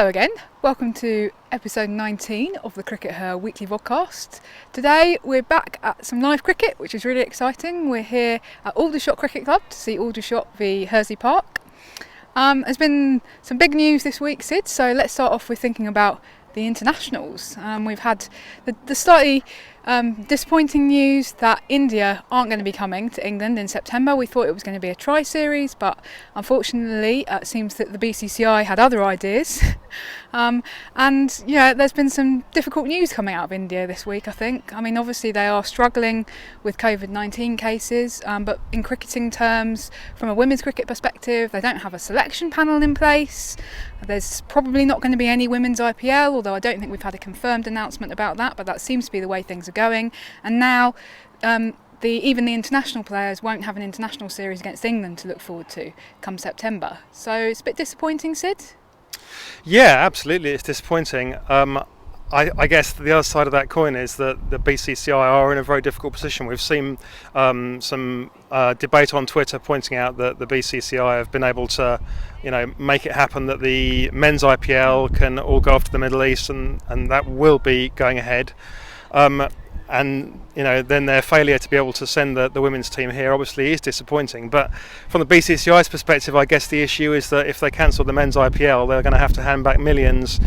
Hello again, welcome to episode 19 of the CRICKETher weekly vodcast. Today we're back at some live cricket, which is really exciting. We're here at Aldershot Cricket Club to see Aldershot v Hersley Park. There's been some big news this week, Sid, so let's start off with thinking about the internationals. We've had the slightly disappointing news that India aren't going to be coming to England in September. We thought it was going to be a tri-series, but unfortunately it seems that the BCCI had other ideas. And yeah, there's been some difficult news coming out of India this week, I think. I mean, obviously they are struggling with COVID-19 cases, but in cricketing terms, from a women's cricket perspective, they don't have a selection panel in place. There's probably not going to be any women's IPL, although I don't think we've had a confirmed announcement about that, but that seems to be the way things are going. And now even the international players won't have an international series against England to look forward to come September. So it's a bit disappointing, Sid? Yeah, absolutely, it's disappointing. I guess the other side of that coin is that the BCCI are in a very difficult position. We've seen some debate on Twitter pointing out that the BCCI have been able to, make it happen that the men's IPL can all go off to the Middle East, and that will be going ahead. And then their failure to be able to send the women's team here obviously is disappointing. But from the BCCI's perspective, I guess the issue is that if they cancel the men's IPL, they're going to have to hand back millions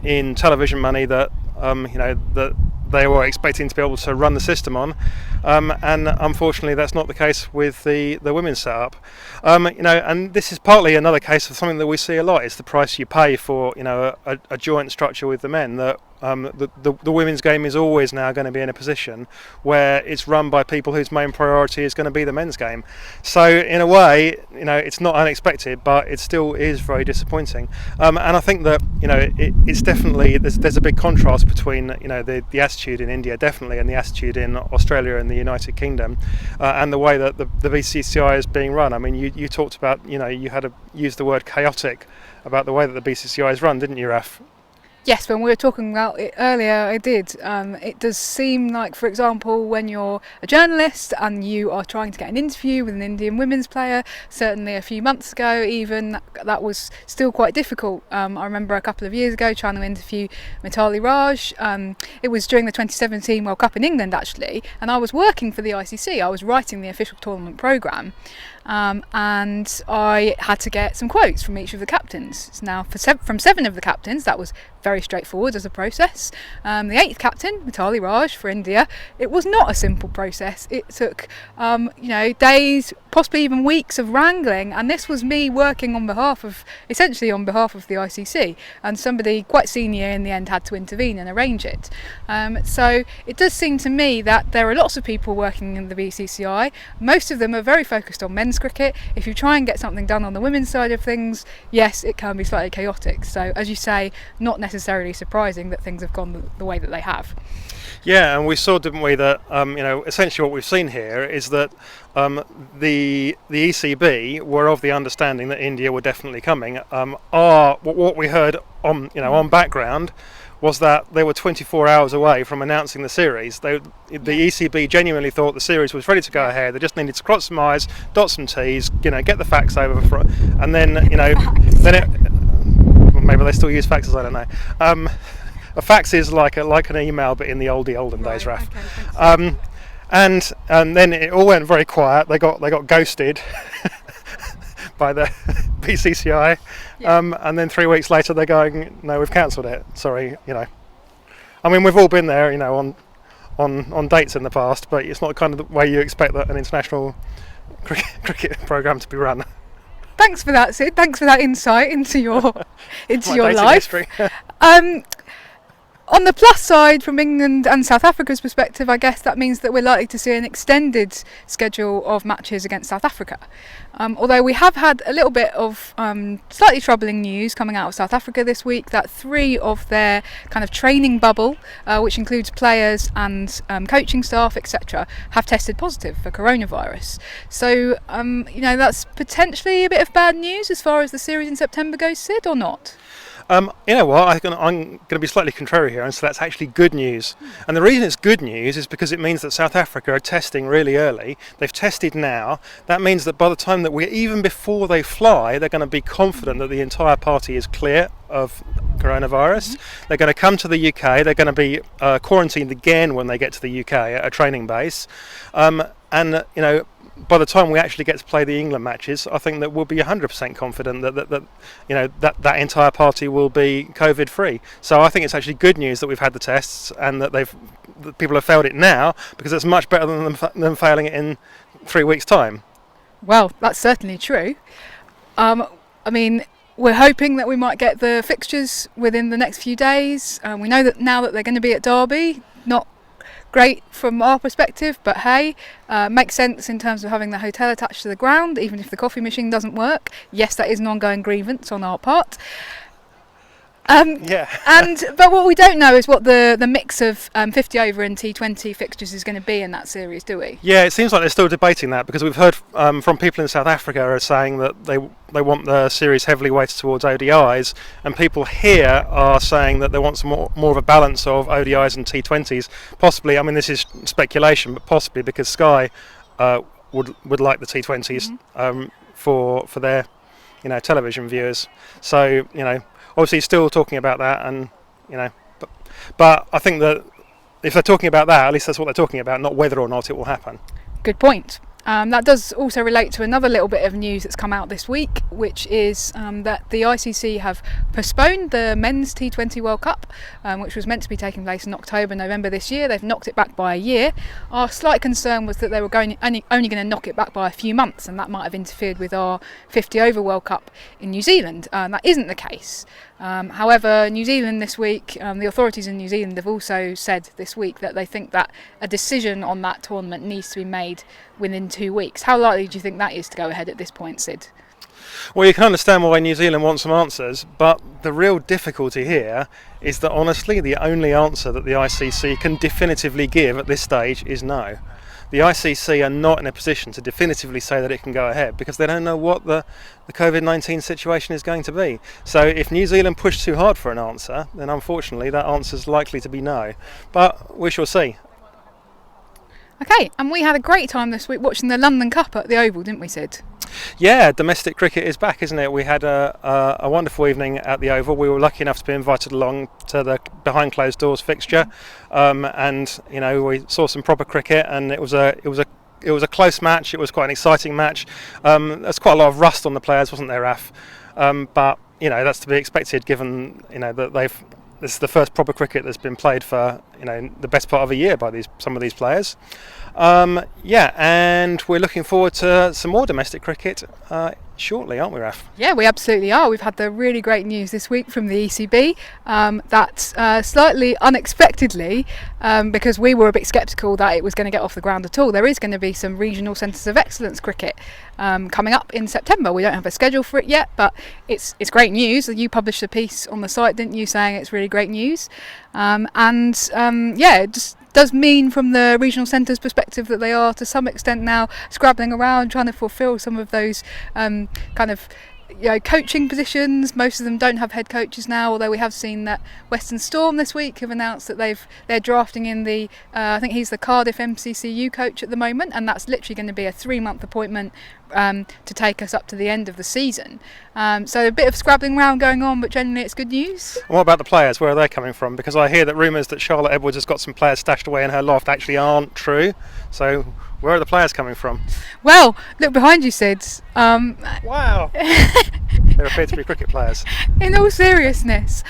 in television money that that they were expecting to be able to run the system on, and unfortunately that's not the case with the women's setup. And this is partly another case of something that we see a lot. It's the price you pay for a joint structure with the men. That the women's game is always now going to be in a position where it's run by people whose main priority is going to be the men's game. So in a way, it's not unexpected, but it still is very disappointing. And I think that it's definitely there's a big contrast between the attitude in India definitely and the attitude in Australia and the United Kingdom, and the way that the BCCI is being run. I mean, you talked about you had to use the word chaotic about the way that the BCCI is run, didn't you, Raf? Yes, when we were talking about it earlier, I did. It does seem like, for example, when you're a journalist and you are trying to get an interview with an Indian women's player, certainly a few months ago even, that was still quite difficult. I remember a couple of years ago trying to interview Mithali Raj. It was during the 2017 World Cup in England, actually, and I was working for the ICC. I was writing the official tournament programme. And I had to get some quotes from each of the captains. Now, from 7 of the captains, that was very straightforward as a process. The 8th captain, Mithali Raj for India, it was not a simple process. It took, days, possibly even weeks of wrangling, and this was me working essentially on behalf of the ICC, and somebody quite senior in the end had to intervene and arrange it. So it does seem to me that there are lots of people working in the BCCI. Most of them are very focused on men's cricket. If you try and get something done on the women's side of things, yes, it can be slightly chaotic. So as you say, not necessarily surprising that things have gone the way that they have. Yeah, and we saw, didn't we, that essentially what we've seen here is that the ECB were of the understanding that India were definitely coming. What we heard on background was that they were 24 hours away from announcing the series. The ECB genuinely thought the series was ready to go ahead. They just needed to cross some I's, dot some T's, get the facts over, and then maybe they still use faxes. I don't know. A fax is like an email, but in the olden days, Raf. Okay, and then it all went very quiet. They got ghosted by the BCCI, and then 3 weeks later they're going, no, we've cancelled it. Sorry, I mean, we've all been there, on dates in the past, but it's not the kind of the way you expect that an international cricket programme to be run. Thanks for that, Sid. Thanks for that insight into your life. History. On the plus side, from England and South Africa's perspective, I guess that means that we're likely to see an extended schedule of matches against South Africa. Although we have had a little bit of slightly troubling news coming out of South Africa this week, that 3 of their kind of training bubble, which includes players and coaching staff, etc., have tested positive for coronavirus. So, that's potentially a bit of bad news as far as the series in September goes, Sid, or not? You know what? I'm going to be slightly contrary here, and so that's actually good news. And the reason it's good news is because it means that South Africa are testing really early. They've tested now. That means that by the time that even before they fly, they're going to be confident that the entire party is clear of coronavirus. They're going to come to the UK. They're going to be quarantined again when they get to the UK at a training base. And you know, by the time we actually get to play the England matches, I think that we'll be 100% confident that you know that entire party will be COVID free. So I think it's actually good news that we've had the tests and that people have failed it now, because it's much better than them failing it in 3 weeks' time. Well, that's certainly true. I mean, we're hoping that we might get the fixtures within the next few days. We know that now that they're going to be at Derby, not great from our perspective, but hey, makes sense in terms of having the hotel attached to the ground, even if the coffee machine doesn't work. Yes, that is an ongoing grievance on our part. But what we don't know is what the mix of 50 over and T20 fixtures is going to be in that series, do we? Yeah, it seems like they're still debating that, because we've heard from people in South Africa are saying that they want the series heavily weighted towards ODIs, and people here are saying that they want some more of a balance of ODIs and T20s. Possibly, I mean, this is speculation, but possibly because Sky would like the T20s for their television viewers. So obviously still talking about that, and but I think that if they're talking about that, at least that's what they're talking about, not whether or not it will happen. Good point. That does also relate to another little bit of news that's come out this week, which is that the ICC have postponed the men's T20 World Cup, which was meant to be taking place in October, November this year. They've knocked it back by a year. Our slight concern was that they were only going to knock it back by a few months, and that might have interfered with our 50 over World Cup in New Zealand. That isn't the case. However, New Zealand this week, the authorities in New Zealand have also said this week that they think that a decision on that tournament needs to be made within 2 weeks. How likely do you think that is to go ahead at this point, Syd? Well, you can understand why New Zealand wants some answers, but the real difficulty here is that honestly the only answer that the ICC can definitively give at this stage is no. The ICC are not in a position to definitively say that it can go ahead, because they don't know what the COVID-19 situation is going to be. So if New Zealand push too hard for an answer, then unfortunately that answer is likely to be no. But we shall see. Okay, and we had a great time this week watching the London Cup at the Oval, didn't we, Syd? Yeah, domestic cricket is back, isn't it? We had a wonderful evening at the Oval. We were lucky enough to be invited along to the behind closed doors fixture, and we saw some proper cricket, and it was a close match. It was quite an exciting match. There's quite a lot of rust on the players, wasn't there, Raf? But that's to be expected, given that this is the first proper cricket that's been played for the best part of a year by some of these players. And we're looking forward to some more domestic cricket shortly, aren't we, Raf? Yeah, we absolutely are. We've had the really great news this week from the ECB that slightly unexpectedly, because we were a bit sceptical that it was going to get off the ground at all, there is going to be some regional centres of excellence cricket coming up in September. We don't have a schedule for it yet, but it's great news. You published a piece on the site, didn't you, saying it's really great news. It just does mean from the regional centres perspective that they are to some extent now scrabbling around trying to fulfil some of those coaching positions. Most of them don't have head coaches now, although we have seen that Western Storm this week have announced that they're drafting in the I think he's the Cardiff MCCU coach at the moment, and that's literally going to be a 3-month appointment to take us up to the end of the season. So a bit of scrabbling around going on, but generally it's good news. And what about the players? Where are they coming from? Because I hear that rumours that Charlotte Edwards has got some players stashed away in her loft actually aren't true. So where are the players coming from? Well, look behind you, Syd. Wow. There appear to be cricket players. In all seriousness,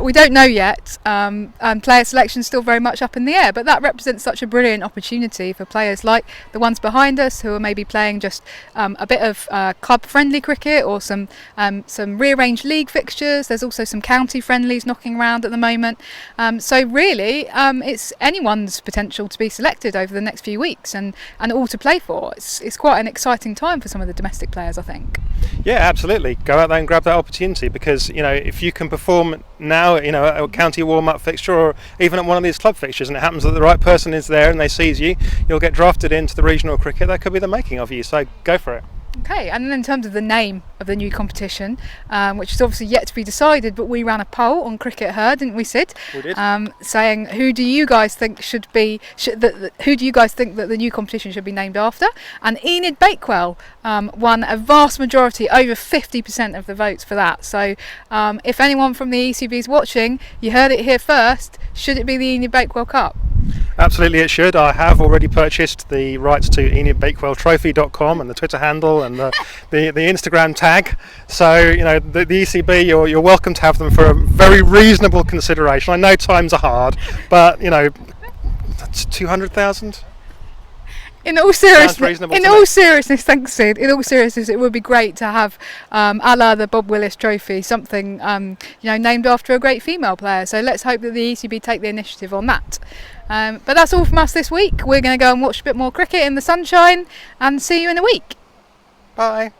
we don't know yet, and player selection is still very much up in the air, but that represents such a brilliant opportunity for players like the ones behind us who are maybe playing just a bit of club-friendly cricket or some rearranged league fixtures. There's also some county friendlies knocking around at the moment. So really, it's anyone's potential to be selected over the next few weeks and all to play for. It's quite an exciting time for some of the domestic players, I think. Yeah, absolutely. Go out there and grab that opportunity, because if you can perform now at a county warm-up fixture or even at one of these club fixtures, and it happens that the right person is there and they seize you, you'll get drafted into the regional cricket. That could be the making of you, so go for it. Okay, and then in terms of the name of the new competition, which is obviously yet to be decided, but we ran a poll on CRICKETher, didn't we, Sid? We did. Saying who do you guys think who do you guys think that the new competition should be named after? And Enid Bakewell won a vast majority, over 50% of the votes for that. So if anyone from the ECB is watching, you heard it here first. Should it be the Enid Bakewell Cup? Absolutely it should. I have already purchased the rights to enidbakewelltrophy.com and the Twitter handle and the Instagram tag. So, the ECB, you're welcome to have them for a very reasonable consideration. I know times are hard, but, that's 200,000. In all seriousness, thanks, Sid. In all seriousness, it would be great to have, a la the Bob Willis Trophy, something named after a great female player. So let's hope that the ECB take the initiative on that. But that's all from us this week. We're going to go and watch a bit more cricket in the sunshine, and see you in a week. Bye.